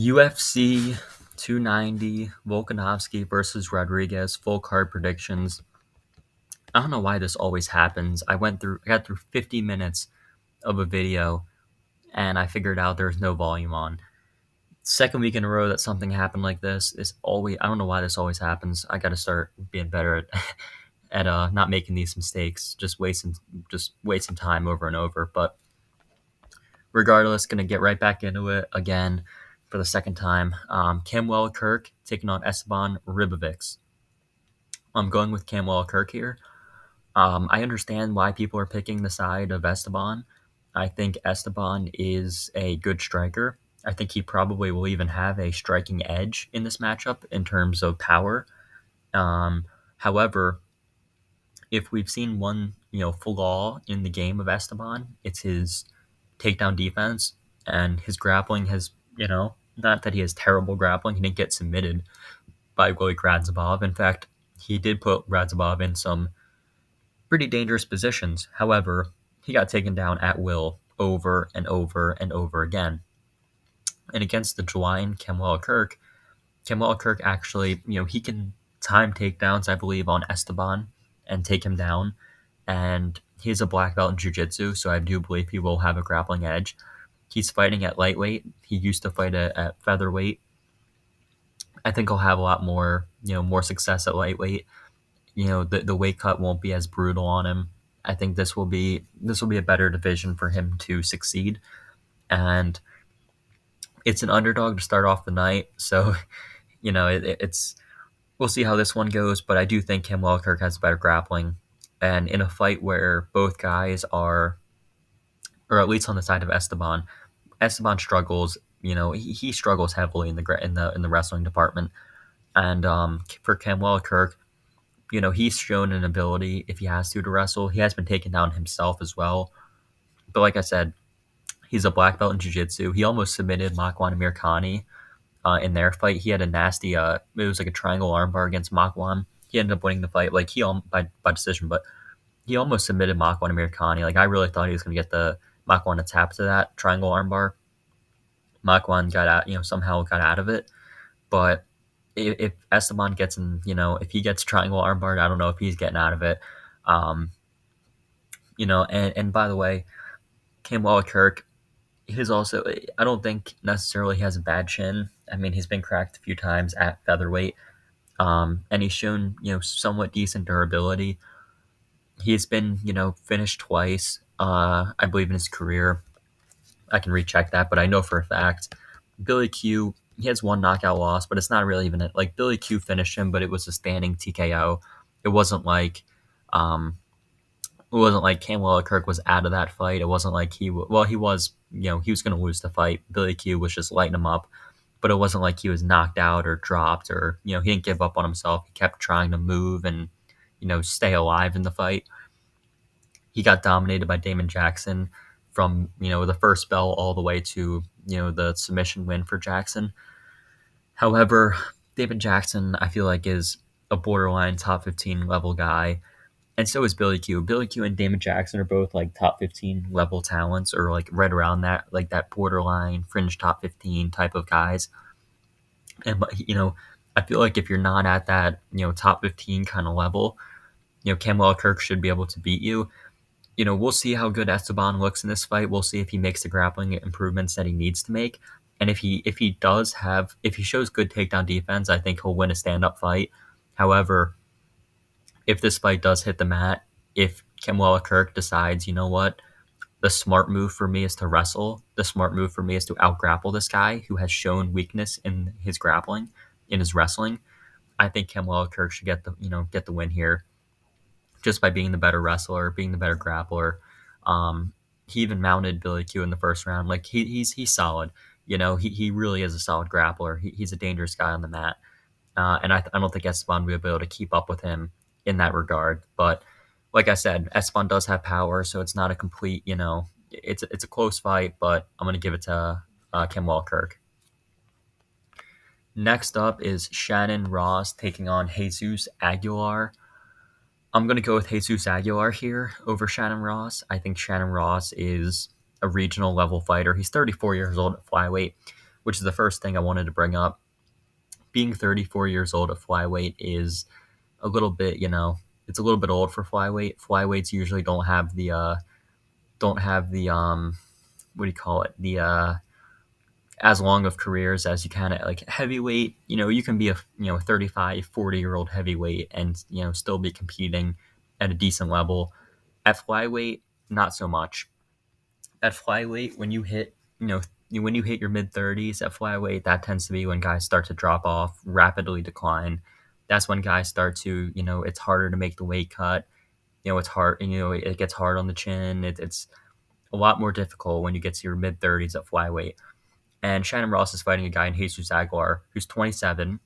UFC 290, Volkanovski versus Rodriguez, full card predictions. I don't know why this always happens. I got through 50 minutes of a video and I figured out there's no volume on. Second week in a row that something happened like this is always, I don't know why this always happens. I got to start being better at at not making these mistakes, just wasting time over and over. But regardless, gonna get right back into it again for the second time. Camwell Kirk taking on Esteban Ribovics. I'm going with Camwell Kirk here. I understand why people are picking the side of Esteban. I think Esteban is a good striker. I think he probably will even have a striking edge in this matchup in terms of power. However, if we've seen one, flaw in the game of Esteban, it's his takedown defense and his grappling has, not that he has terrible grappling. He didn't get submitted by Willie Gradzabov. In fact, he did put Gradzabov in some pretty dangerous positions. However, he got taken down at will over and over and over again. And against the Jawine Camwell Kirk actually, he can time takedowns, I believe, on Esteban and take him down. And he's a black belt in jiu-jitsu, so I do believe he will have a grappling edge. He's fighting at lightweight. He used to fight at featherweight. I think he'll have a lot more, more success at lightweight. The weight cut won't be as brutal on him. I think this will be a better division for him to succeed. And it's an underdog to start off the night, so it's we'll see how this one goes. But I do think Kim Kirk has better grappling, and in a fight where both guys are, or at least on the side of Esteban, Esteban struggles. He struggles heavily in the wrestling department, and for Camwell Kirk, he's shown an ability if he has to wrestle. He has been taken down himself as well, but like I said, he's a black belt in jiu-jitsu. He almost submitted Makwan Amirkhani in their fight. He had a nasty, it was like a triangle armbar against Makwan. He ended up winning the fight, like by decision, but he almost submitted Makwan Amirkhani. Like I really thought he was going to get the Makwan to tap to that triangle armbar. Makwan got out, somehow got out of it. But if Esteban gets in, if he gets triangle armbar, I don't know if he's getting out of it. And by the way, Camwell Kirk, he's also, I don't think necessarily he has a bad chin. I mean, he's been cracked a few times at featherweight, and he's shown, somewhat decent durability. He's been, finished twice, I believe, in his career. I can recheck that, but I know for a fact Billy Q, he has one knockout loss, but it's not really even like Billy Q finished him, but it was a standing TKO. It wasn't like, Camwell Kirk was out of that fight. It wasn't like he was, he was going to lose the fight. Billy Q was just lighting him up, but it wasn't like he was knocked out or dropped or, he didn't give up on himself. He kept trying to move and, stay alive in the fight. He got dominated by Damon Jackson from, the first bell all the way to, the submission win for Jackson. However, David Jackson, I feel like, is a borderline top 15 level guy. And so is Billy Q. Billy Q and Damon Jackson are both like top 15 level talents, or like right around that, like that borderline fringe top 15 type of guys. And, I feel like if you're not at that, top 15 kind of level, Camwell Kirk should be able to beat you. We'll see how good Esteban looks in this fight. We'll see if he makes the grappling improvements that he needs to make. And if he shows good takedown defense, I think he'll win a stand-up fight. However, if this fight does hit the mat, if Camwell Kirk decides, what, the smart move for me is to wrestle, the smart move for me is to out-grapple this guy who has shown weakness in his grappling, in his wrestling, I think Camwell Kirk should get the win here, just by being the better wrestler, being the better grappler. He even mounted Billy Q in the first round. Like he's solid. He really is a solid grappler. He's a dangerous guy on the mat. And I don't think Esteban will be able to keep up with him in that regard. But like I said, Esteban does have power, so it's not a complete, it's a close fight, but I'm going to give it to Camwell Kirk. Next up is Shannon Ross taking on Jesus Aguilar. I'm going to go with Jesus Aguilar here over Shannon Ross. I think Shannon Ross is a regional level fighter. He's 34 years old at flyweight. which is the first thing I wanted to bring up. Being 34 years old at flyweight is a little bit, it's a little bit old for flyweight. Flyweights usually don't have the what do you call it? The as long of careers as you can at like heavyweight. You can be a 35, 40-year-old heavyweight and still be competing at a decent level. At flyweight, not so much. At flyweight, when you hit your mid 30s at flyweight, that tends to be when guys start to drop off, rapidly decline. That's when guys start to, it's harder to make the weight cut. It's hard, it gets hard on the chin. It's a lot more difficult when you get to your mid 30s at flyweight. And Shannon Ross is fighting a guy in Jesus Aguilar who's 27.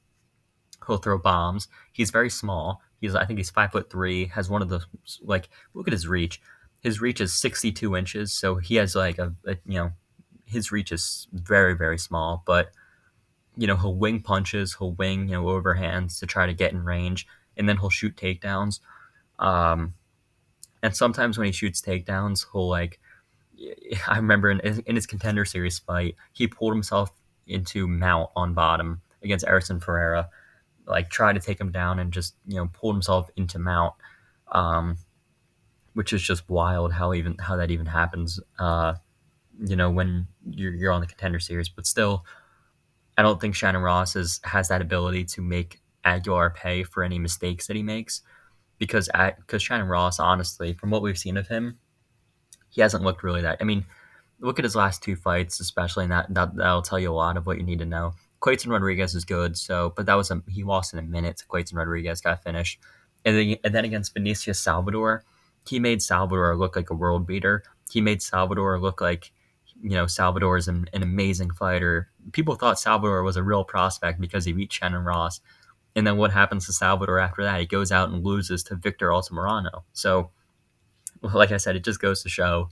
He'll throw bombs. He's very small. I think he's 5'3". Has one of the look at his reach. His reach is 62 inches, so he has like his reach is very very small. But he'll wing punches, he'll wing overhands to try to get in range, and then he'll shoot takedowns. And sometimes when he shoots takedowns, he'll I remember in his Contender Series fight, he pulled himself into mount on bottom against Erison Ferreira, tried to take him down and just pulled himself into mount, which is just wild how that even happens. When you're on the Contender Series, but still, I don't think Shannon Ross has that ability to make Aguilar pay for any mistakes that he makes, because Shannon Ross, honestly, from what we've seen of him, he hasn't looked really that. I mean, look at his last two fights, especially, and that'll tell you a lot of what you need to know. Clayton Rodriguez is good, but he lost in a minute to Clayton Rodriguez, got finished, and then against Vinicius Salvador, he made Salvador look like a world beater. He made Salvador look like Salvador is an amazing fighter. People thought Salvador was a real prospect because he beat Shannon Ross, and then what happens to Salvador after that? He goes out and loses to Victor Altamirano. So, like I said, it just goes to show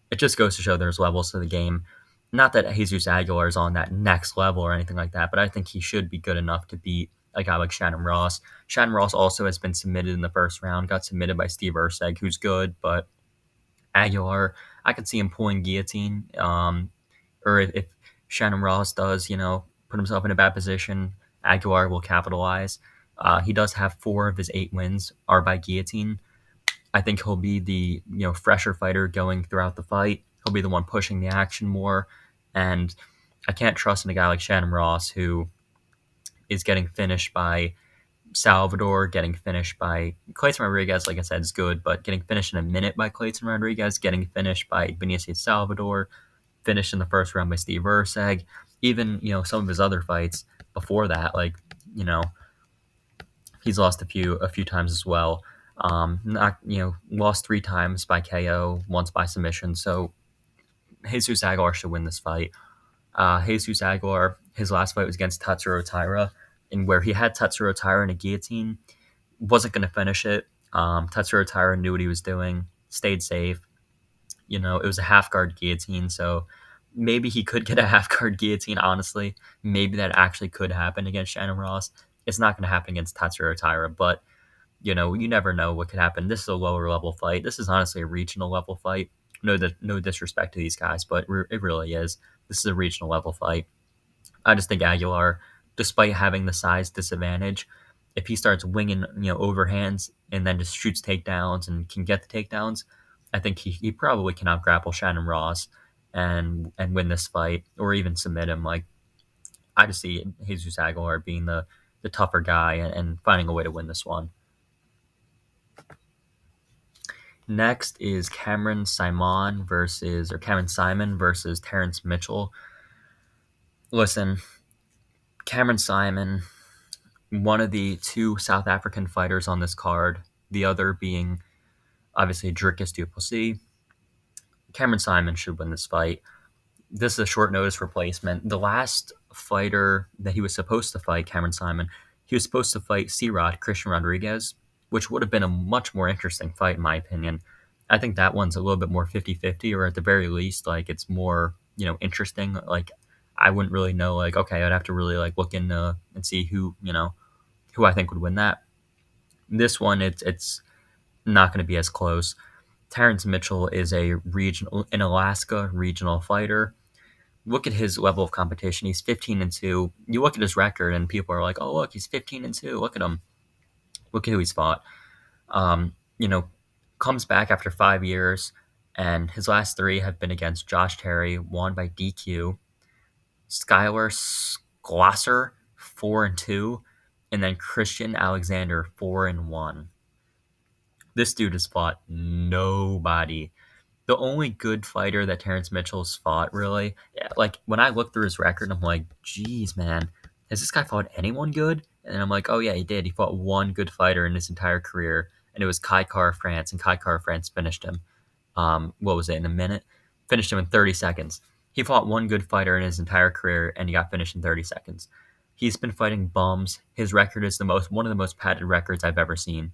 there's levels to the game. Not that Jesus Aguilar is on that next level or anything like that, but I think he should be good enough to beat a guy like Shannon Ross. Shannon Ross also has been submitted in the first round, got submitted by Steve Erceg, who's good, but Aguilar, I could see him pulling guillotine. Or if Shannon Ross does, put himself in a bad position, Aguilar will capitalize. He does have 4 of his 8 wins are by guillotine. I think he'll be the fresher fighter going throughout the fight. He'll be the one pushing the action more, and I can't trust in a guy like Shannon Ross who is getting finished by Salvador, getting finished by Clayton Rodriguez. Like I said, is good, but getting finished in a minute by Clayton Rodriguez, getting finished by Benicio Salvador, finished in the first round by Steve Erceg. Even some of his other fights before that, he's lost a few times as well. Not lost 3 times by KO, once by submission. So Jesus Aguilar should win this fight. Jesus Aguilar, his last fight was against Tatsuro Taira, and where he had Tatsuro Taira in a guillotine, wasn't going to finish it. Tatsuro Taira knew what he was doing, stayed safe. It was a half guard guillotine, so maybe he could get a half guard guillotine. Honestly, maybe that actually could happen against Shannon Ross. It's not going to happen against Tatsuro Taira, but you never know what could happen. This is a lower level fight. This is honestly a regional level fight. No disrespect to these guys, but it really is. This is a regional level fight. I just think Aguilar, despite having the size disadvantage, if he starts winging overhands and then just shoots takedowns and can get the takedowns, I think he probably can outgrapple Shannon Ross and win this fight, or even submit him. I just see Jesus Aguilar being the tougher guy and finding a way to win this one. Next is Cameron Simon versus Terrence Mitchell. Listen, Cameron Simon, one of the 2 South African fighters on this card, the other being obviously Dricus du Plessis. Cameron Simon should win this fight. This is a short notice replacement. The last fighter that he was supposed to fight, Cameron Simon, he was supposed to fight C-Rod, Christian Rodriguez, which would have been a much more interesting fight, in my opinion. I think that one's a little bit more 50-50, or at the very least, it's more, interesting. I wouldn't really know, okay, I'd have to really, look into and see who I think would win that. This one, it's not going to be as close. Terrence Mitchell is an Alaska regional fighter. look at his level of competition. He's 15-2. You look at his record, and people are like, "Oh, look, he's 15-2. Look at him. Look at who he's fought." You know, comes back after 5 years, and his last three have been against Josh Terry, won by DQ, Skylar Glosser, 4-2, and then Christian Alexander, 4-1. This dude has fought nobody. The only good fighter that Terrence Mitchell's fought, really, like when I look through his record, I'm like, geez, man, has this guy fought anyone good? And I'm like, oh yeah, he did. He fought one good fighter in his entire career, and it was Kai Kara France, and Kai Kara France finished him. What was it, in a minute? Finished him in 30 seconds. He fought one good fighter in his entire career, and he got finished in 30 seconds. He's been fighting bums. His record is one of the most padded records I've ever seen.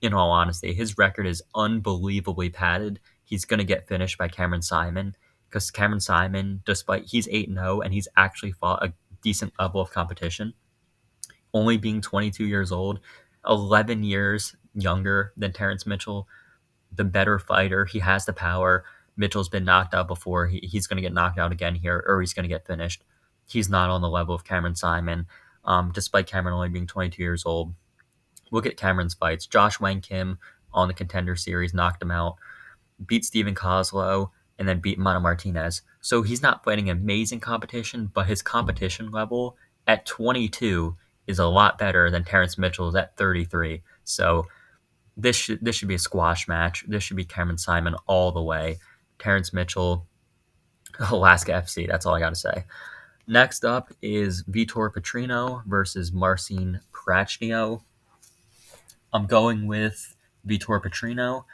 In all honesty, his record is unbelievably padded. He's going to get finished by Cameron Simon because Cameron Simon, despite he's 8-0 and he's actually fought a decent level of competition, only being 22 years old, 11 years younger than Terrence Mitchell, the better fighter. He has the power. Mitchell's been knocked out before. He's going to get knocked out again here, or he's going to get finished. He's not on the level of Cameron Simon, despite Cameron only being 22 years old. Look at Cameron's fights. Josh Wang Kim on the Contender Series knocked him out, beat Steven Kozlow, and then beat Mano Martinez. So he's not fighting amazing competition, but his competition level at 22 is a lot better than Terrence Mitchell's at 33. So this should be a squash match. This should be Cameron Simon all the way. Terrence Mitchell, Alaska FC. That's all I got to say. Next up is Vitor Petrino versus Marcin Prachnio. I'm going with Vitor Petrino.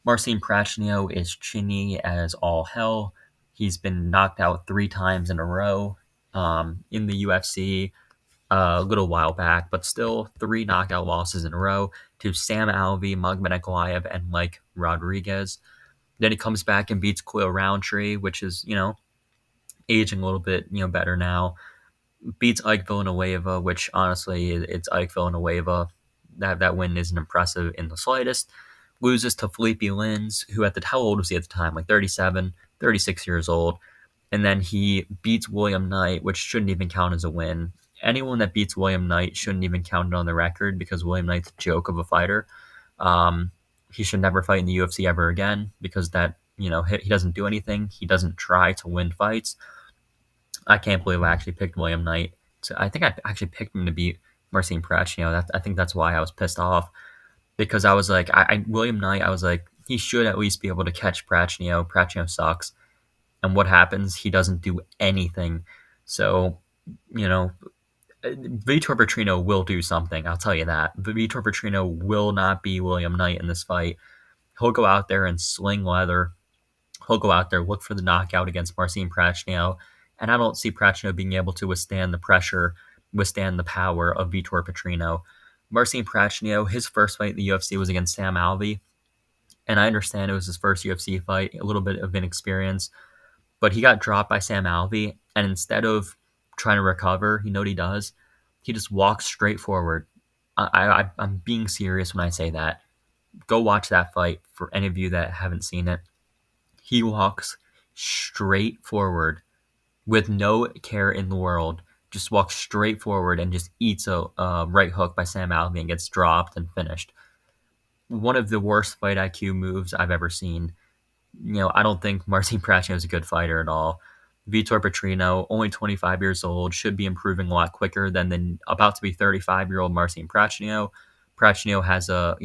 Marcin Prachnio is chinny as all hell. He's been knocked out 3 times in a row in the UFC a little while back, but still 3 knockout losses in a row to Sam Alvey, Magomedov, and Mike Rodriguez. Then he comes back and beats Khalil Roundtree, which is, aging a little bit, better now. Beats Ike Villanueva, which honestly, it's Ike Villanueva. That win isn't impressive in the slightest. Loses to Felipe Lins, who how old was he at the time? Like 37, 36 years old. And then he beats William Knight, which shouldn't even count as a win. Anyone that beats William Knight shouldn't even count it on the record because William Knight's a joke of a fighter. He should never fight in the UFC ever again because he doesn't do anything. He doesn't try to win fights. I can't believe I actually picked William Knight. So I think I actually picked him to beat Marcin Prachnio. I think that's why I was pissed off because I was like, William Knight, I was like, he should at least be able to catch Prachnio. Prachnio sucks. And what happens? He doesn't do anything. So, Vitor Petrino will do something. I'll tell you that. Vitor Petrino will not be William Knight in this fight. He'll go out there and sling leather. He'll go out there, look for the knockout against Marcin Prachnio. And I don't see Prachnio being able to withstand the pressure, withstand the power of Vitor Petrino. Marcin Prachnio, his first fight in the UFC was against Sam Alvey. And I understand it was his first UFC fight, a little bit of inexperience. But he got dropped by Sam Alvey. And instead of trying to recover, you know what he does? He just walks straight forward. I'm being serious when I say that. Go watch that fight for any of you that haven't seen it. He walks straight forward with no care in the world. Just walks straight forward and just eats a right hook by Sam Alvey and gets dropped and finished. One of the worst fight IQ moves I've ever seen. I don't think Marcin Prachnio is a good fighter at all. Vitor Petrino, only 25 years old, should be improving a lot quicker than the about to be 35-year-old Marcin Prachnio. Prachnio has a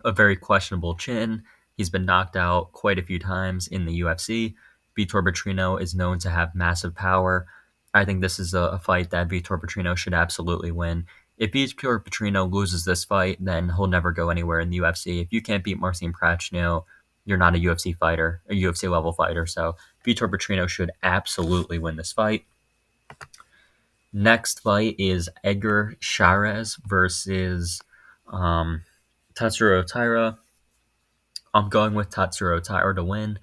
very questionable chin. He's been knocked out quite a few times in the UFC. Vitor Petrino is known to have massive power. I think this is a fight that Vitor Petrino should absolutely win. If Vitor Petrino loses this fight, then he'll never go anywhere in the UFC. If you can't beat Marcin Prachnio, you're not a UFC fighter, a UFC level fighter. So Vitor Petrino should absolutely win this fight. Next fight is Edgar Chairez versus Tatsuro Taira. I'm going with Tatsuro Taira to win.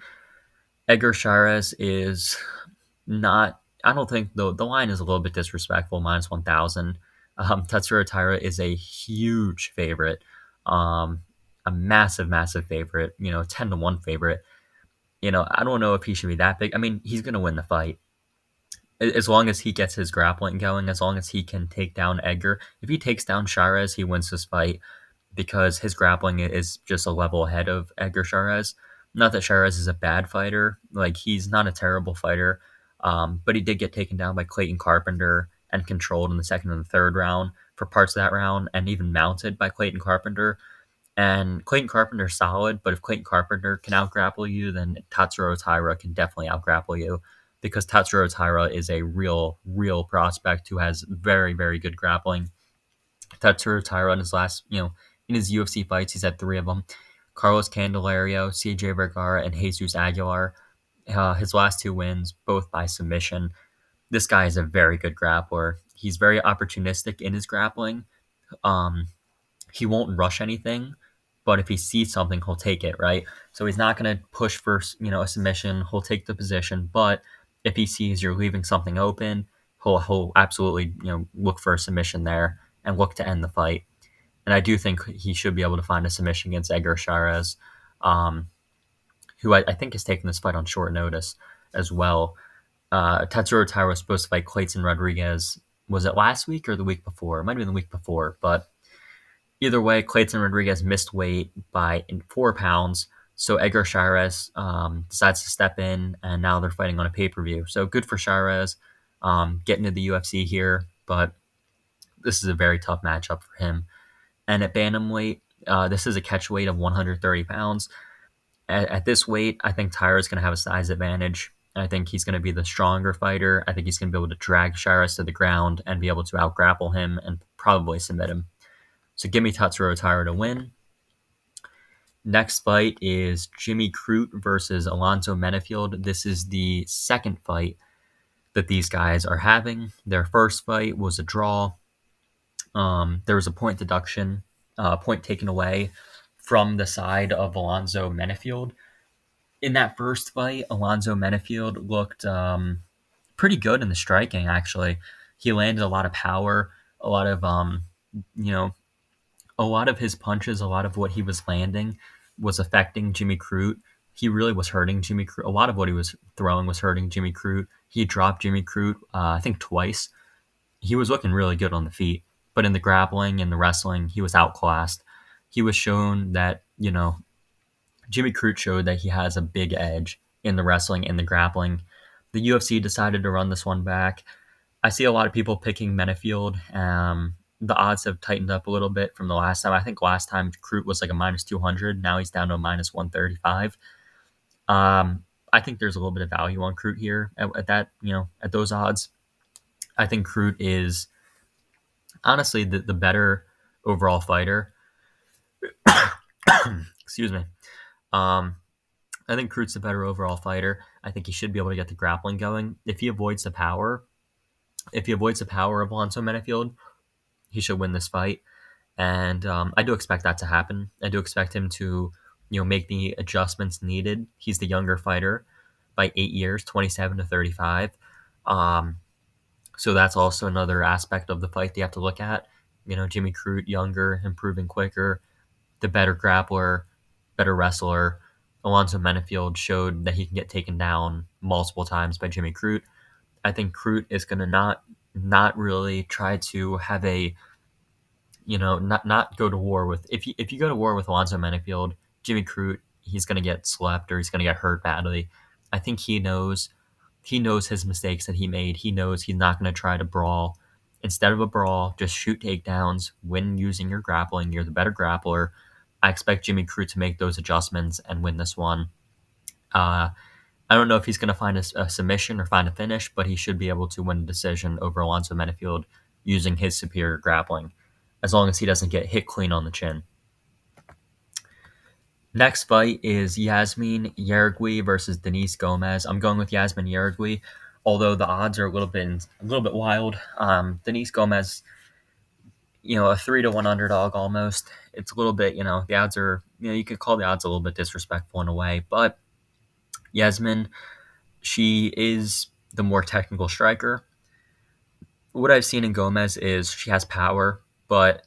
Edgar Chairez is not. I don't think the line is a little bit disrespectful. -1,000. Tatsuro Taira is a huge favorite, a massive favorite. 10-1 favorite. I don't know if he should be that big. I mean, he's gonna win the fight as long as he gets his grappling going. As long as he can take down Edgar. If he takes down Chavez, he wins this fight because his grappling is just a level ahead of Edgar Chavez. Not that Chavez is a bad fighter, like he's not a terrible fighter, but he did get taken down by Clayton Carpenter and controlled in the second and the third round for parts of that round, and even mounted by Clayton Carpenter. And Clayton Carpenter's solid, but if Clayton Carpenter can out grapple you, then Tatsuro Taira can definitely out grapple you because Tatsuro Taira is a real prospect who has very, very good grappling. Tatsuro Taira in his last, in his UFC fights, he's had three of them. Carlos Candelario, CJ Vergara, and Jesus Aguilar. His last two wins, both by submission. This guy is a very good grappler. He's very opportunistic in his grappling. Um, he won't rush anything, but if he sees something, he'll take it, right? So he's not going to push for, a submission. He'll take the position, but if he sees you're leaving something open, he'll absolutely, look for a submission there and look to end the fight. And I do think he should be able to find a submission against Edgar Chavez, um, who I think is taking this fight on short notice as well. Tatsuro Taira was supposed to fight Clayton Rodriguez. Was it last week or the week before? It might have been the week before, but either way, Clayton Rodriguez missed weight by 4 pounds. So Edgar Chavez decides to step in, and now they're fighting on a pay-per-view. So good for Chavez getting to the UFC here, but this is a very tough matchup for him. And at bantamweight, this is a catch weight of 130 pounds. At this weight, I think Taira is going to have a size advantage. I think he's going to be the stronger fighter. I think he's going to be able to drag Chavez to the ground and be able to out-grapple him and probably submit him. So give me Tatsuro Taira to win. Next fight is Jimmy Crute versus Alonzo Menafield. This is the second fight that these guys are having. Their first fight was a draw. There was a point deduction, point taken away from the side of Alonzo Menafield. In that first fight, Alonzo Menafield looked pretty good in the striking, actually. He landed a lot of power, a lot of, a lot of his punches, a lot of what he was landing was affecting Jimmy Crute. He really was hurting Jimmy Crute. A lot of what he was throwing was hurting Jimmy Crute. He dropped Jimmy Crute, I think, twice. He was looking really good on the feet, but in the grappling and the wrestling, he was outclassed. He was shown that, Jimmy Crute showed that he has a big edge in the wrestling and the grappling. The UFC decided to run this one back. I see a lot of people picking Menafield. The odds have tightened up a little bit from the last time. I think last time Crute was like a minus 200. Now he's down to a minus 135. I think there's a little bit of value on Crute here at that, at those odds. I think Crute is honestly the better overall fighter. Excuse me. I think Crute's the better overall fighter. I think he should be able to get the grappling going. If he avoids the power of Alonzo Menafield, he should win this fight. And I do expect that to happen. I do expect him to, make the adjustments needed. He's the younger fighter by 8 years, 27 to 35. So that's also another aspect of the fight that you have to look at. Jimmy Crute, younger, improving quicker, the better grappler, better wrestler. Alonzo Menafield showed that he can get taken down multiple times by Jimmy Crute. I think Crute is going to not really try to have a, not go to war with. If you go to war with Alonzo Menafield, Jimmy Crute, he's going to get slept or he's going to get hurt badly. I think he knows his mistakes that he made. He knows he's not going to try to brawl. Instead of a brawl, just shoot takedowns, win using your grappling. You're the better grappler. I expect Jimmy Crute to make those adjustments and win this one. I don't know if he's going to find a submission or find a finish, but he should be able to win a decision over Alonzo Menafield using his superior grappling, as long as he doesn't get hit clean on the chin. Next fight is Yasmin Yargui versus Denise Gomez. I'm going with Yasmin Yargui, although the odds are a little bit wild. Denise Gomez, a 3-1 underdog almost. It's a little bit, the odds are, you could call the odds a little bit disrespectful in a way, but Yasmin, she is the more technical striker. What I've seen in Gomez is she has power, but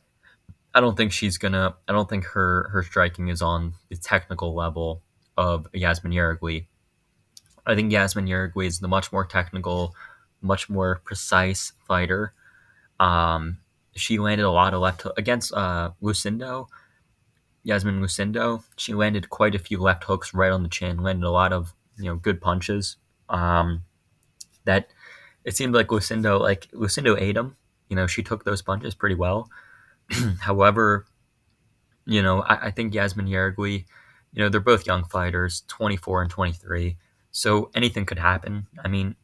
I don't think her striking is on the technical level of Yasmin Yargui. I think Yasmin Yergui is the much more technical, much more precise fighter. Um, she landed a lot of against Lucindo, Yasmin Lucindo. She landed quite a few left hooks right on the chin. Landed a lot of good punches. Um, that it seemed like Lucindo ate them. She took those punches pretty well. However, I think Yasmin Yergui, they're both young fighters, 24 and 23. So anything could happen. I mean,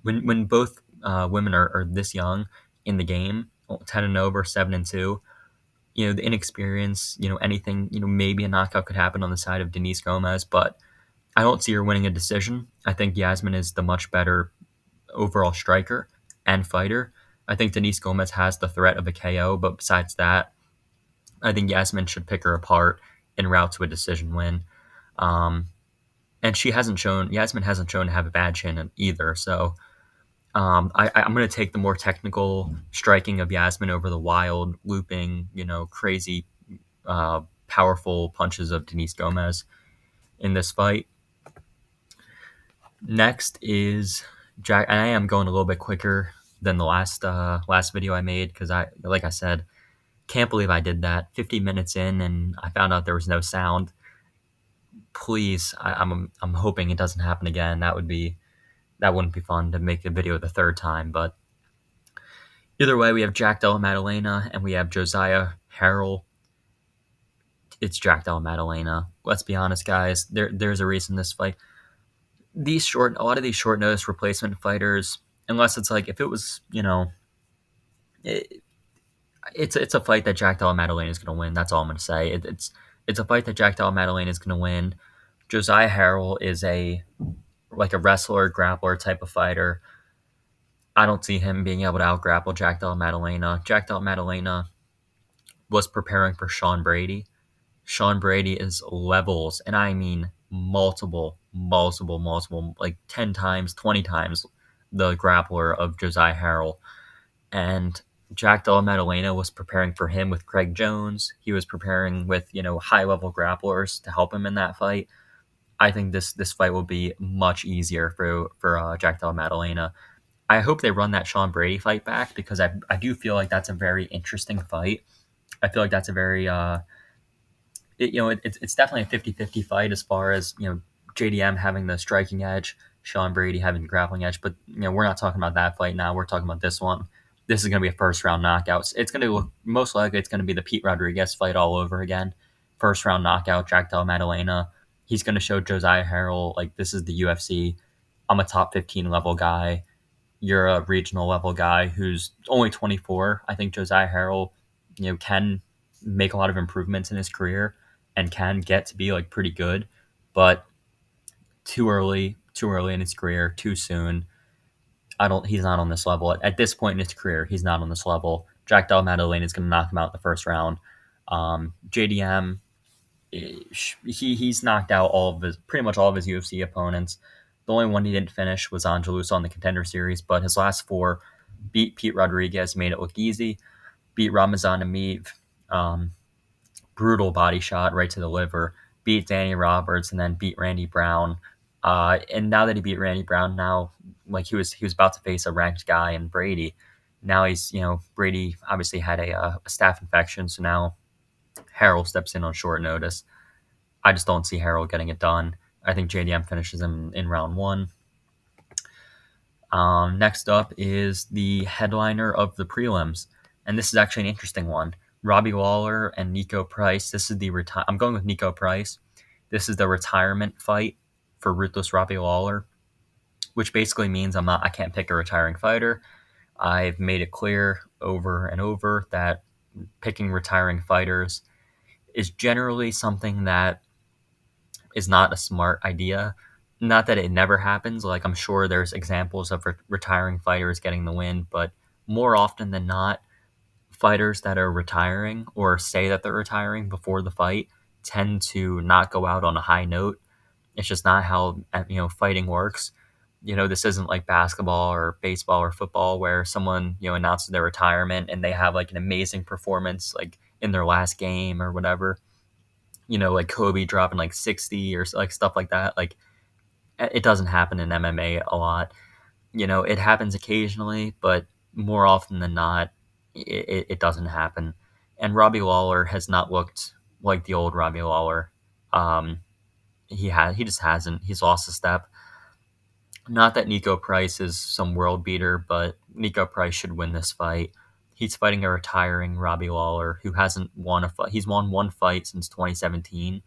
when both women are this young in the game, 10 and over, 7 and 2, the inexperience, anything, maybe a knockout could happen on the side of Denise Gomez, but I don't see her winning a decision. I think Yasmin is the much better overall striker and fighter. I think Denise Gomez has the threat of a KO, but besides that, I think Yasmin should pick her apart en route to a decision win. Um, and Yasmin hasn't shown to have a bad chin either. So I'm going to take the more technical striking of Yasmin over the wild, looping, crazy, powerful punches of Denise Gomez in this fight. Next is Jack, and I am going a little bit quicker than the last video I made because like I said, can't believe I did that. 50 minutes in, and I found out there was no sound. Please, I'm hoping it doesn't happen again. That wouldn't be fun to make the video the third time. But either way, we have Jack Della Maddalena and we have Josiah Harrell. It's Jack Della Maddalena. Let's be honest, guys. There's a reason this fight. A lot of these short notice replacement fighters, unless it's like if it was, it, it's a fight that Jack Della Maddalena is going to win. That's all I'm going to say. It's a fight that Jack Della Maddalena is going to win. Josiah Harrell is a wrestler, grappler type of fighter. I don't see him being able to out-grapple Jack Della Maddalena. Jack Della Maddalena was preparing for Sean Brady. Sean Brady is levels, and I mean multiple, like 10 times, 20 times the grappler of Josiah Harrell. And Jack Della Maddalena was preparing for him with Craig Jones. He was preparing with, high-level grapplers to help him in that fight. I think this fight will be much easier for Jack Della Maddalena. I hope they run that Sean Brady fight back because I do feel like that's a very interesting fight. I feel like that's a very it's definitely a 50-50 fight as far as JDM having the striking edge, Sean Brady having the grappling edge. But we're not talking about that fight now. We're talking about this one. This is going to be a first round knockout. It's going to look most likely it's going to be the Pete Rodriguez fight all over again. First round knockout, Jack Della Maddalena. He's going to show Josiah Harrell like this is the UFC. I'm a top 15 level guy. You're a regional level guy who's only 24. I think Josiah Harrell, can make a lot of improvements in his career and can get to be like pretty good, but too early in his career, too soon. He's not on this level. At this point in his career, he's not on this level. Jack Della Maddalena is going to knock him out in the first round. JDM, he's knocked out pretty much all of his UFC opponents. The only one he didn't finish was Angelusa on the Contender Series, but his last 4 beat Pete Rodriguez, made it look easy. Beat Ramazan Ameev, brutal body shot right to the liver. Beat Danny Roberts and then beat Randy Brown. And now that he beat Randy Brown, now like he was about to face a ranked guy in Brady. Now he's Brady obviously had a staph infection, so now Harrell steps in on short notice. I just don't see Harrell getting it done. I think JDM finishes him in round 1. Next up is the headliner of the prelims, and this is actually an interesting one. Robbie Lawler and Nico Price. This is I'm going with Nico Price. This is the retirement fight for Ruthless Robbie Lawler, which basically means I can't pick a retiring fighter. I've made it clear over and over that picking retiring fighters is generally something that is not a smart idea. Not that it never happens. Like I'm sure there's examples of retiring fighters getting the win, but more often than not, fighters that are retiring or say that they're retiring before the fight tend to not go out on a high note. It's just not how fighting works. This isn't like basketball or baseball or football where someone announces their retirement and they have like an amazing performance like in their last game or whatever. Like Kobe dropping like 60 or like stuff like that. Like It doesn't happen in MMA a lot. It happens occasionally, but more often than not, it doesn't happen. And Robbie Lawler has not looked like the old Robbie Lawler. Um, he just hasn't. He's lost a step. Not that Nico Price is some world beater, but Nico Price should win this fight. He's fighting a retiring Robbie Lawler who hasn't won a fight. He's won one fight since 2017,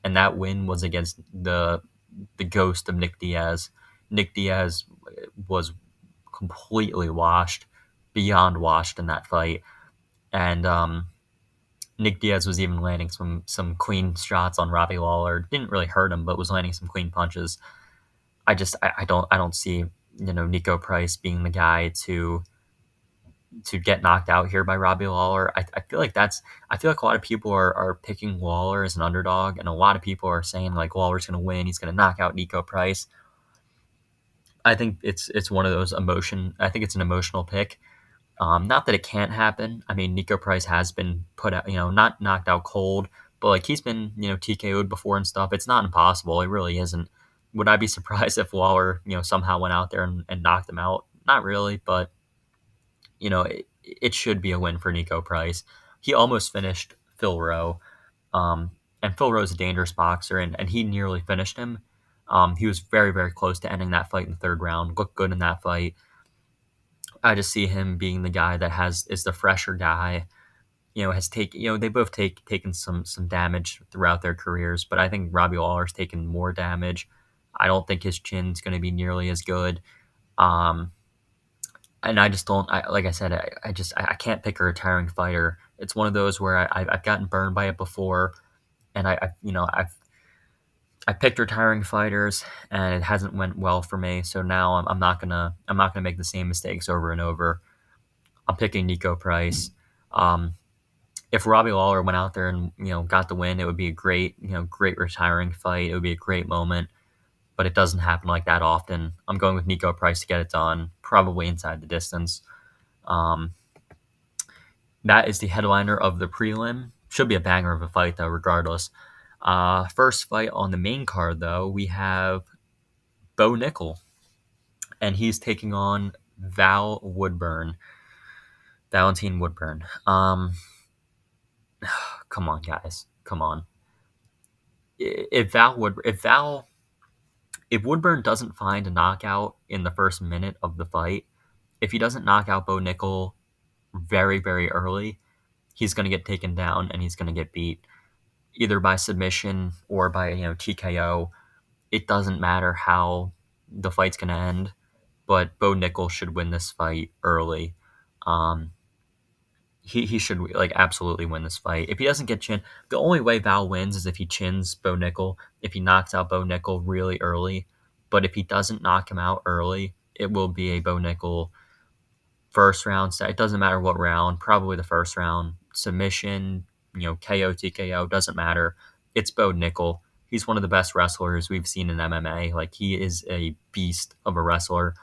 and that win was against the ghost of Nick Diaz. Nick Diaz was completely washed, beyond washed in that fight, and Nick Diaz was even landing some clean shots on Robbie Lawler. Didn't really hurt him, but was landing some clean punches. I don't see Nico Price being the guy to get knocked out here by Robbie Lawler. I feel like a lot of people are picking Lawler as an underdog, and a lot of people are saying like Lawler's going to win. He's going to knock out Nico Price. I think it's one of those emotion. I think it's an emotional pick. Not that it can't happen. I mean, Nico Price has been put out, not knocked out cold, but like he's been, TKO'd before and stuff. It's not impossible. It really isn't. Would I be surprised if Lawler, somehow went out there and knocked him out? Not really, but it should be a win for Nico Price. He almost finished Phil Rowe, um, and Phil Rowe's a dangerous boxer, and he nearly finished him. He was very, very close to ending that fight in the third round. Looked good in that fight. I just see him being the guy that is the fresher guy. Has taken they both taken some damage throughout their careers, but I think Robbie Lawler's taken more damage. I don't think his chin's going to be nearly as good. Um, and I just don't. Like I said, I can't pick a retiring fighter. It's one of those where I've gotten burned by it before, and I picked retiring fighters, and it hasn't went well for me. So now I'm not gonna make the same mistakes over and over. I'm picking Nico Price. Um, if Robbie Lawler went out there and got the win, it would be a great retiring fight. It would be a great moment, but it doesn't happen like that often. I'm going with Nico Price to get it done, probably inside the distance. Um, that is the headliner of the prelim. Should be a banger of a fight though, regardless. First fight on the main card though, we have Bo Nickel, and he's taking on Valentine Woodburn. Come on, guys, come on. If Woodburn doesn't find a knockout in the first minute of the fight, if he doesn't knock out Bo Nickel very, very early, he's going to get taken down and he's going to get beat either by submission or by TKO. It doesn't matter how the fight's going to end, but Bo Nickel should win this fight early. Um, he should like absolutely win this fight. If he doesn't get chin, the only way Val wins is if he chins Bo Nickel. If he knocks out Bo Nickel really early, but if he doesn't knock him out early, it will be a Bo Nickel first round. It doesn't matter what round, probably the first round submission. KO, TKO doesn't matter. It's Bo Nickel. He's one of the best wrestlers we've seen in MMA. Like he is a beast of a wrestler.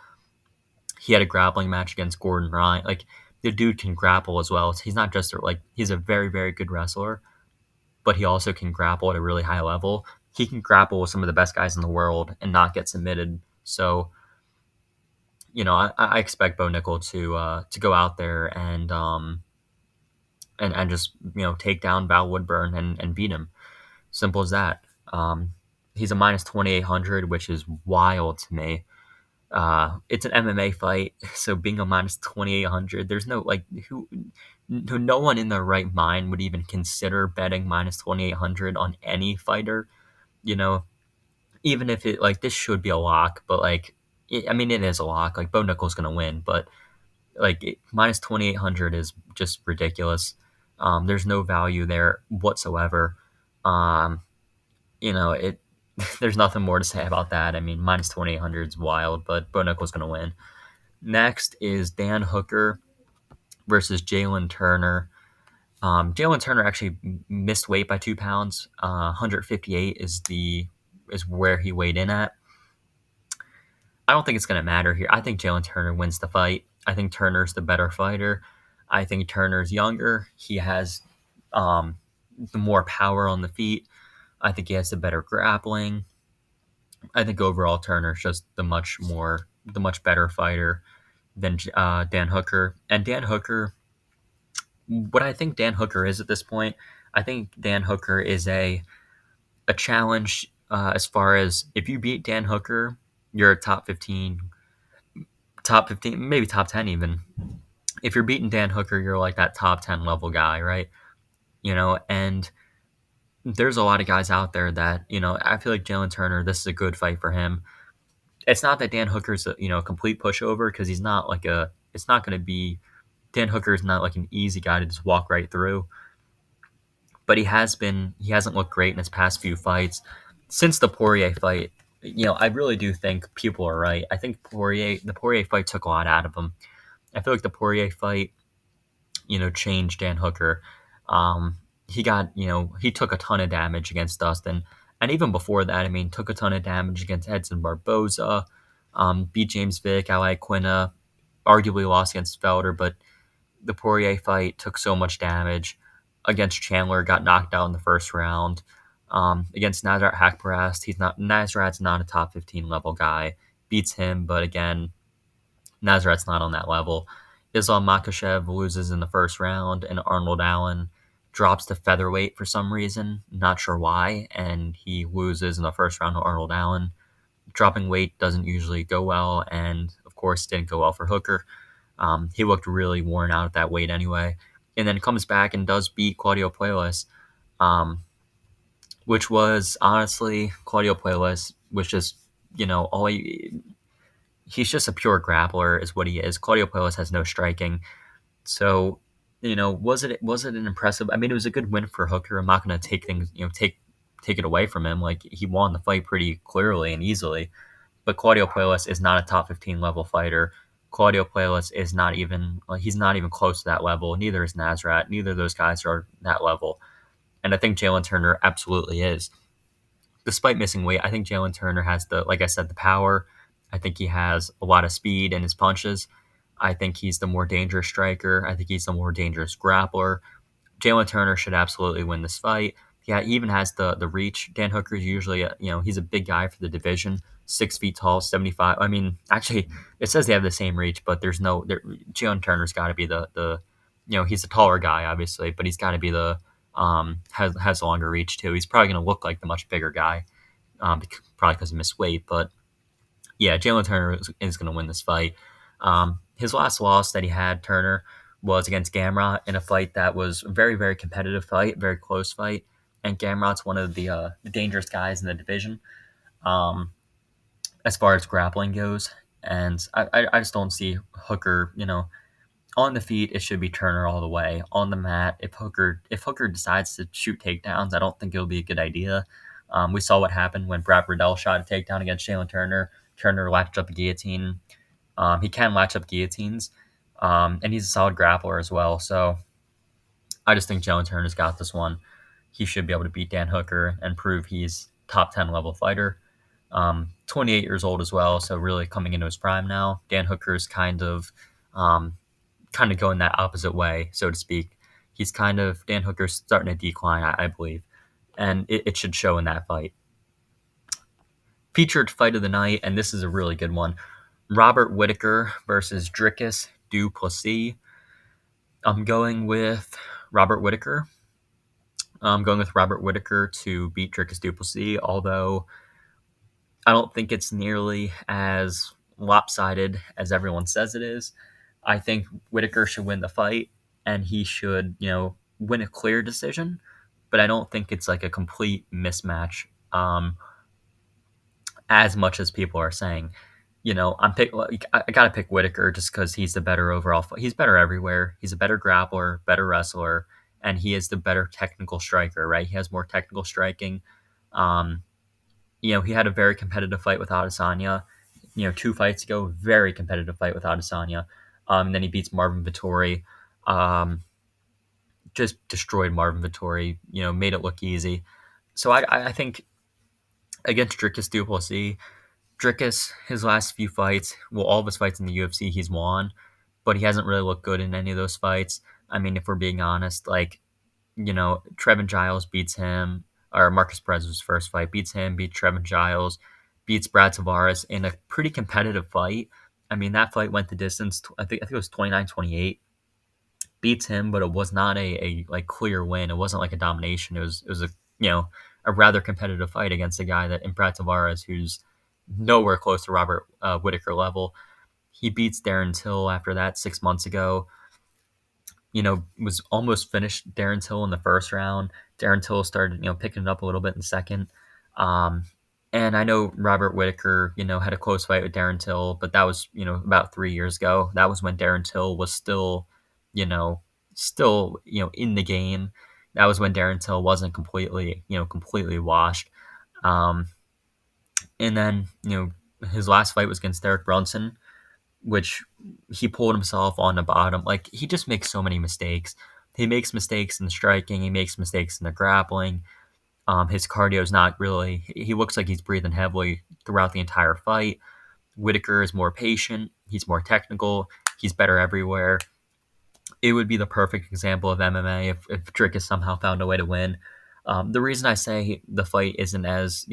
He had a grappling match against Gordon Ryan. Like the dude can grapple as well. He's not just like he's a very, very good wrestler, but he also can grapple at a really high level. He can grapple with some of the best guys in the world and not get submitted. So, I expect Bo Nickel to go out there and just take down Val Woodburn and beat him. Simple as that. He's a minus 2,800, which is wild to me. It's an MMA fight, so being a minus 2,800, there's no like no one in their right mind would even consider betting minus 2,800 on any fighter. You know, even if it like this should be a lock, but like it is a lock. Like Bo Nickel's gonna win, but like minus 2,800 is just ridiculous. There's no value there whatsoever. Um, it there's nothing more to say about that. I mean, minus 2,800 is wild, but Bo Nickel's going to win. Next is Dan Hooker versus Jalen Turner. Jalen Turner actually missed weight by 2 pounds. 158 is where he weighed in at. I don't think it's going to matter here. I think Jalen Turner wins the fight. I think Turner's the better fighter. I think Turner's younger. He has the more power on the feet. I think he has the better grappling. I think overall Turner's just the much better fighter than Dan Hooker. And Dan Hooker, what I think Dan Hooker is at this point, I think Dan Hooker is a challenge as far as if you beat Dan Hooker, you're a top 15, maybe top 10 even. If you're beating Dan Hooker, you're like that top 10 level guy, right? And there's a lot of guys out there that, I feel like Jalen Turner, this is a good fight for him. It's not that Dan Hooker's a complete pushover because he's not it's not going to be, Dan Hooker is not like an easy guy to just walk right through. But he hasn't looked great in his past few fights. Since the Poirier fight, I really do think people are right. I think the Poirier fight took a lot out of him. I feel like the Poirier fight, changed Dan Hooker. He took a ton of damage against Dustin. And even before that, I mean, took a ton of damage against Edson Barboza, beat James Vick, Ali Quinna, arguably lost against Felder, but the Poirier fight took so much damage. Against Chandler, got knocked out in the first round. Against Nasrat Haqparast, Nasrat's not a top 15 level guy. Beats him, but again, Nasrat's not on that level. Islam Makhachev loses in the first round, and Arnold Allen drops to featherweight for some reason. Not sure why, and he loses in the first round to Arnold Allen. Dropping weight doesn't usually go well, and of course, didn't go well for Hooker. He looked really worn out at that weight anyway, and then comes back and does beat Claudio Puelles, um, which was honestly Claudio Puelles, which is all he's just a pure grappler is what he is. Claudio Puelles has no striking. So, was it an impressive? I mean, it was a good win for Hooker. I'm not going to take things, take it away from him. Like he won the fight pretty clearly and easily. But Claudio Puelles is not a top 15 level fighter. Claudio Puelles is not even he's not even close to that level. Neither is Nasrat. Neither of those guys are that level. And I think Jalen Turner absolutely is. Despite missing weight, I think Jalen Turner has like I said, the power. I think he has a lot of speed in his punches. I think he's the more dangerous striker. I think he's the more dangerous grappler. Jalen Turner should absolutely win this fight. Yeah, he even has the reach. Dan Hooker's usually he's a big guy for the division, 6 feet tall, 75. I mean, actually, it says they have the same reach, but Jalen Turner's got to be the he's a taller guy obviously, but he's got to be the has longer reach too. He's probably going to look like the much bigger guy, probably because he missed weight, but yeah, Jalen Turner is going to win this fight. His last loss that he had, Turner, was against Gamrot in a fight that was a very, very competitive fight, very close fight. And Gamrot's one of the dangerous guys in the division um, as far as grappling goes. And I just don't see Hooker, on the feet, it should be Turner all the way. On the mat, if Hooker decides to shoot takedowns, I don't think it'll be a good idea. We saw what happened when Brad Riddell shot a takedown against Jalen Turner. Turner latched up a guillotine. He can latch up guillotines, and he's a solid grappler as well. So I just think Jalen Turner's got this one. He should be able to beat Dan Hooker and prove he's top 10 level fighter. 28 years old as well, so really coming into his prime now. Dan Hooker's um, kind of going that opposite way, so to speak. Dan Hooker's starting to decline, I believe, and it should show in that fight. Featured fight of the night, and this is a really good one. Robert Whitaker versus Dricus Du Plessis. I'm going with Robert Whitaker. I'm going with Robert Whitaker to beat Dricus Du Plessis, although I don't think it's nearly as lopsided as everyone says it is. I think Whitaker should win the fight, and he should, win a clear decision, but I don't think it's like a complete mismatch as much as people are saying. I gotta pick Whitaker just because he's the better overall. He's better everywhere. He's a better grappler, better wrestler, and he is the better technical striker. Right? He has more technical striking. Um, he had a very competitive fight with Adesanya. 2 fights ago, very competitive fight with Adesanya. And then he beats Marvin Vettori. Just destroyed Marvin Vettori. Made it look easy. So I think against Dricus Du Plessis. Dricus, his last few fights, well, all of his fights in the UFC, he's won, but he hasn't really looked good in any of those fights. I mean, if we're being honest, Trevin Giles beats him, or Marcus Perez's first fight beats him, beats Trevin Giles, beats Brad Tavares in a pretty competitive fight. I mean, that fight went the distance. I think it was 29-28. Beats him, but it was not a like clear win. It wasn't like a domination. It was a a rather competitive fight against a guy that in Brad Tavares who's nowhere close to Robert Whitaker level. He beats Darren Till after that 6 months ago. Was almost finished Darren Till in the first round. Darren Till started, picking it up a little bit in the second. Um, and I know Robert Whitaker, had a close fight with Darren Till, but that was, about 3 years ago. That was when Darren Till was still, you know, in the game. That was when Darren Till wasn't completely washed. Um, and then, his last fight was against Derek Brunson, which he pulled himself on the bottom. Like he just makes so many mistakes. He makes mistakes in striking. He makes mistakes in the grappling. His cardio is not really. He looks like he's breathing heavily throughout the entire fight. Whitaker is more patient. He's more technical. He's better everywhere. It would be the perfect example of MMA if Dricus somehow found a way to win. The reason I say the fight isn't as,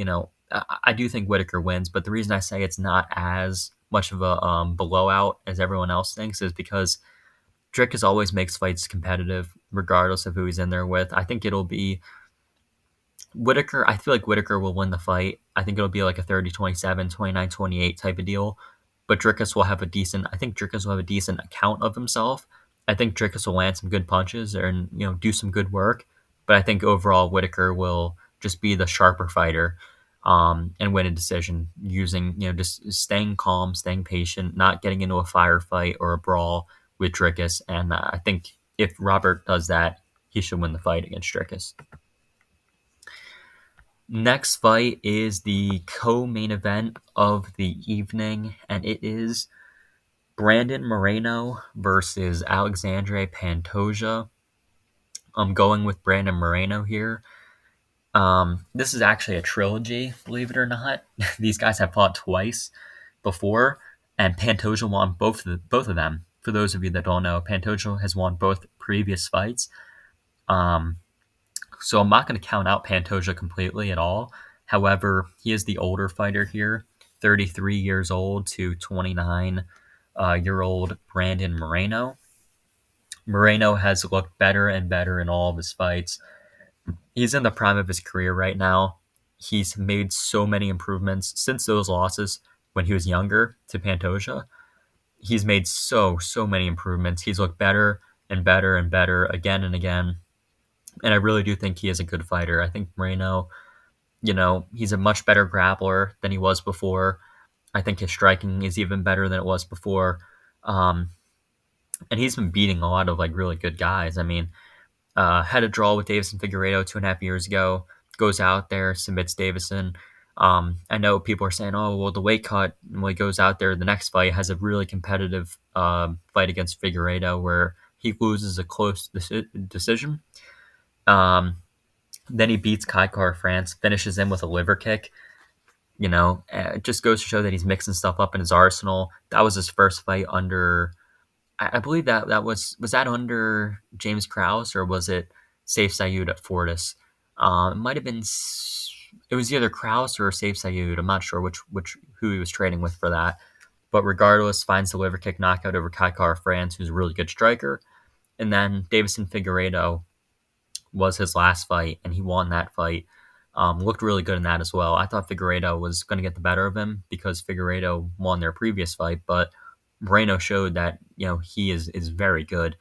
I do think Whitaker wins, but the reason I say it's not as much of a blowout as everyone else thinks is because Dricus always makes fights competitive, regardless of who he's in there with. I think it'll be Whitaker. I feel like Whitaker will win the fight. I think it'll be like a 30-27, 29-28 type of deal. But Dricus will have a decent. I think Dricus will have a decent account of himself. I think Dricus will land some good punches and do some good work. But I think overall Whitaker will just be the sharper fighter, and win a decision using just staying calm, staying patient, not getting into a firefight or a brawl with Dricus. And I think if Robert does that, he should win the fight against Dricus. Next fight is the co-main event of the evening, and it is Brandon Moreno versus Alexandre Pantoja. I'm going with Brandon Moreno here. This is actually a trilogy, believe it or not. These guys have fought twice before, and Pantoja won both of them. For those of you that don't know, Pantoja has won both previous fights. So I'm not going to count out Pantoja completely at all. However, he is the older fighter here, 33 years old to 29-year-old Brandon Moreno. Moreno has looked better and better in all of his fights. He's in the prime of his career right now. He's made so many improvements since those losses when he was younger to Pantoja. He's made so many improvements. He's looked better and better and better again and again. And I really do think he is a good fighter. I think Moreno, he's a much better grappler than he was before. I think his striking is even better than it was before. And he's been beating a lot of like really good guys. I mean, had a draw with Davison Figueiredo 2.5 years ago, goes out there, submits Davison. I know people are saying, oh, well, the weight cut, when he goes out there, the next fight has a really competitive fight against Figueiredo where he loses a close decision. Then he beats Kai France, finishes him with a liver kick. It just goes to show that he's mixing stuff up in his arsenal. That was his first fight under, I believe that was that under James Krause or was it Saif Sayud at Fortis? It might have been. It was either Krause or Saif Sayud. I'm not sure who he was training with for that. But regardless, finds the liver kick knockout over Kai France, who's a really good striker. And then Davison Figueiredo was his last fight, and he won that fight. Looked really good in that as well. I thought Figueiredo was going to get the better of him because Figueiredo won their previous fight, but Moreno showed that he is very good,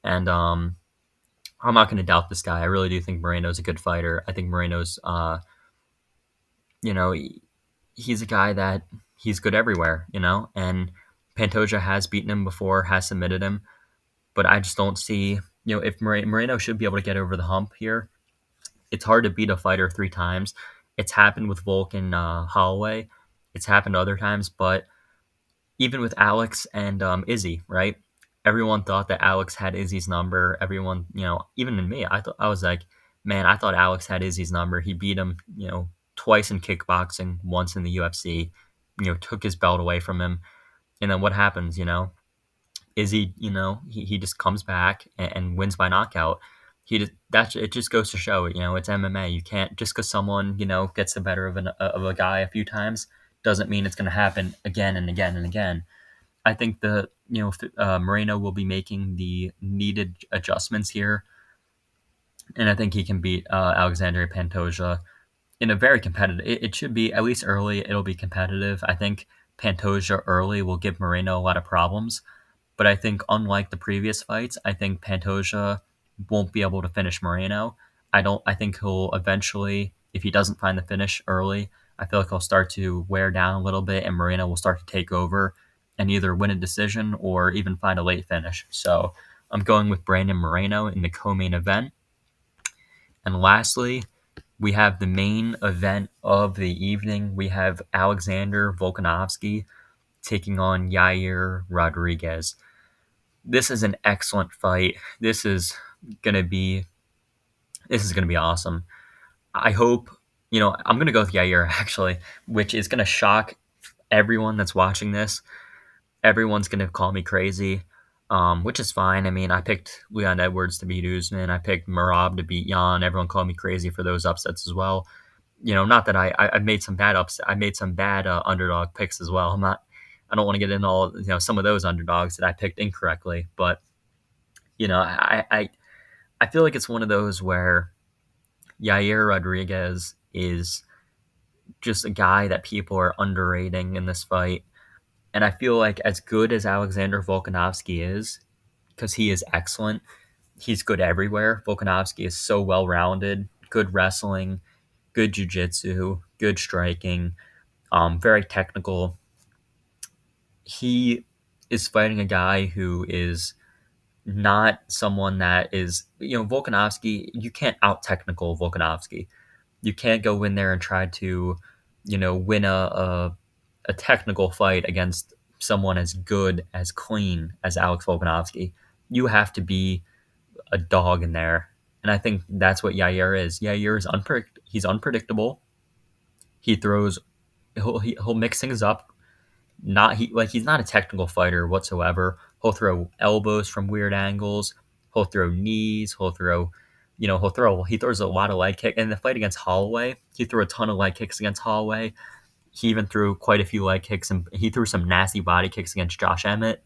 and I'm not going to doubt this guy. I really do think Moreno's a good fighter. I think Moreno's, he's a guy that he's good everywhere, and Pantoja has beaten him before, has submitted him, but I just don't see, if Moreno should be able to get over the hump here. It's hard to beat a fighter 3 times. It's happened with Volk and Holloway. It's happened other times, but even with Alex and Izzy, right? Everyone thought that Alex had Izzy's number. Everyone, even in me, I was like, man, I thought Alex had Izzy's number. He beat him, twice in kickboxing, once in the UFC. Took his belt away from him, and then what happens? Izzy, he just comes back and wins by knockout. It just goes to show, it's MMA. You can't just because someone gets the better of a guy a few times doesn't mean it's going to happen again and again and again. I think Moreno will be making the needed adjustments here, and I think he can beat Alexander Pantoja in a very competitive. It should be at least early. It'll be competitive. I think Pantoja early will give Moreno a lot of problems, but I think unlike the previous fights, I think Pantoja won't be able to finish Moreno. I don't. I think he'll eventually, if he doesn't find the finish early, I feel like he'll start to wear down a little bit, and Moreno will start to take over and either win a decision or even find a late finish. So I'm going with Brandon Moreno in the co-main event. And lastly, we have the main event of the evening. We have Alexander Volkanovski taking on Yair Rodriguez. This is an excellent fight. Gonna be this is gonna be awesome. I hope I'm gonna go with Yair actually, which is gonna shock everyone that's watching this. Everyone's gonna call me crazy, which is fine. I mean, I picked Leon Edwards to beat Usman. I picked Merab to beat Jan. Everyone called me crazy for those upsets as well. Not that I made some bad ups. I made some bad underdog picks as well. I don't want to get into all some of those underdogs that I picked incorrectly, but I feel like it's one of those where Yair Rodriguez is just a guy that people are underrating in this fight. And I feel like as good as Alexander Volkanovski is, because he is excellent, he's good everywhere. Volkanovski is so well rounded, good wrestling, good jiu-jitsu, good striking, very technical. He is fighting a guy who is not someone that is, Volkanovski, you can't out technical Volkanovski. You can't go in there and try to, win a technical fight against someone as good, as clean as Alex Volkanovski. You have to be a dog in there. And I think that's what Yair is. Yair is he's unpredictable. He throws, he'll mix things up. He's not a technical fighter whatsoever. He'll throw elbows from weird angles. He'll throw knees. He throws a lot of leg kick. In the fight against Holloway, he threw a ton of leg kicks against Holloway. He even threw quite a few leg kicks, and he threw some nasty body kicks against Josh Emmett.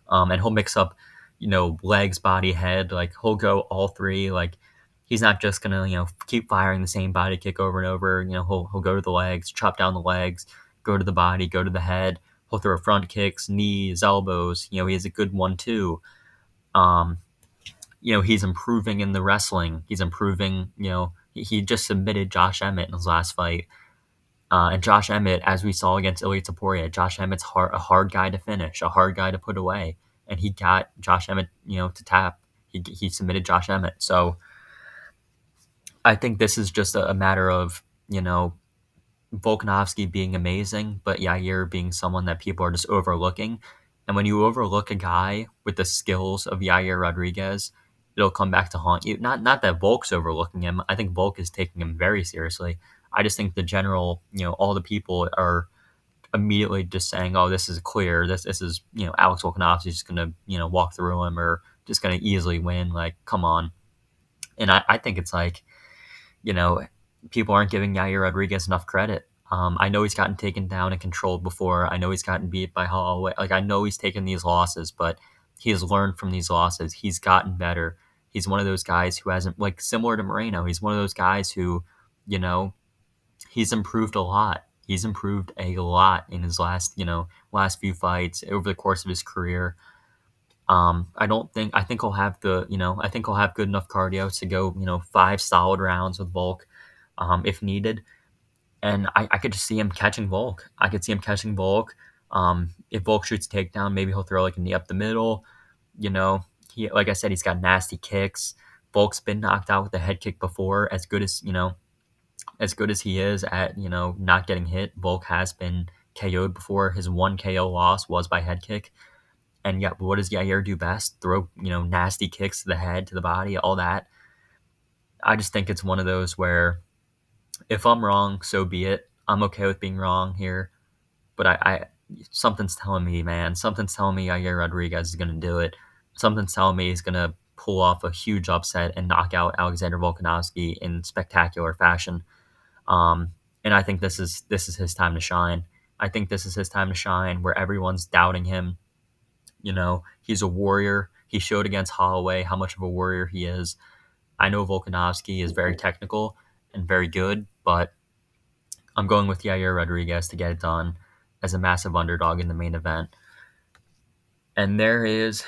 And he'll mix up, legs, body, head. Like he'll go all three. Like he's not just gonna, keep firing the same body kick over and over. He'll go to the legs, chop down the legs, go to the body, go to the head. He'll throw front kicks, knees, elbows. He has a good 1-2. Um, he's improving in the wrestling. He's improving. He just submitted Josh Emmett in his last fight. And Josh Emmett, as we saw against Ilya Taporia, Josh Emmett's a hard guy to finish, a hard guy to put away. And he got Josh Emmett, to tap. He submitted Josh Emmett. So I think this is just a matter of, Volkanovski being amazing, but Yair being someone that people are just overlooking. And when you overlook a guy with the skills of Yair Rodriguez, it'll come back to haunt you. Not that Volk's overlooking him. I think Volk is taking him very seriously. I just think the general, all the people are immediately just saying, "Oh, this is clear. This is Alex Volkanovski's just gonna walk through him or just gonna easily win." Like, come on. And I think it's like you know, people aren't giving Yair Rodriguez enough credit. I know he's gotten taken down and controlled before. I know he's gotten beat by Holloway. Like I know he's taken these losses, but he has learned from these losses. He's gotten better. He's one of those guys who hasn't similar to Moreno. He's one of those guys who, you know, he's improved a lot. He's improved a lot in his last few fights over the course of his career. I think he'll have I think he'll have good enough cardio to go, 5 solid rounds with Volk, if needed. And I could just see him catching Volk. I could see him catching Volk. If Volk shoots a takedown, maybe he'll throw like a knee up the middle. Like I said, he's got nasty kicks. Volk's been knocked out with a head kick before. As good as he is at, not getting hit, Volk has been KO'd before. His one KO loss was by head kick. And yet, what does Yair do best? Throw, nasty kicks to the head, to the body, all that. I just think it's one of those where if I'm wrong, so be it. I'm okay with being wrong here. But something's telling me, man. Something's telling me Yair Rodriguez is going to do it. Something's telling me he's going to pull off a huge upset and knock out Alexander Volkanovski in spectacular fashion. and I think this is his time to shine. I think this is his time to shine, where everyone's doubting him. He's a warrior. He showed against Holloway how much of a warrior he is. I know Volkanovski is very technical and very good, but I'm going with Yair Rodriguez to get it done as a massive underdog in the main event. And there is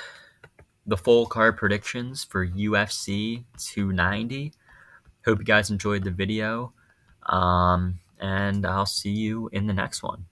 the full card predictions for UFC 290. Hope you guys enjoyed the video. And I'll see you in the next one.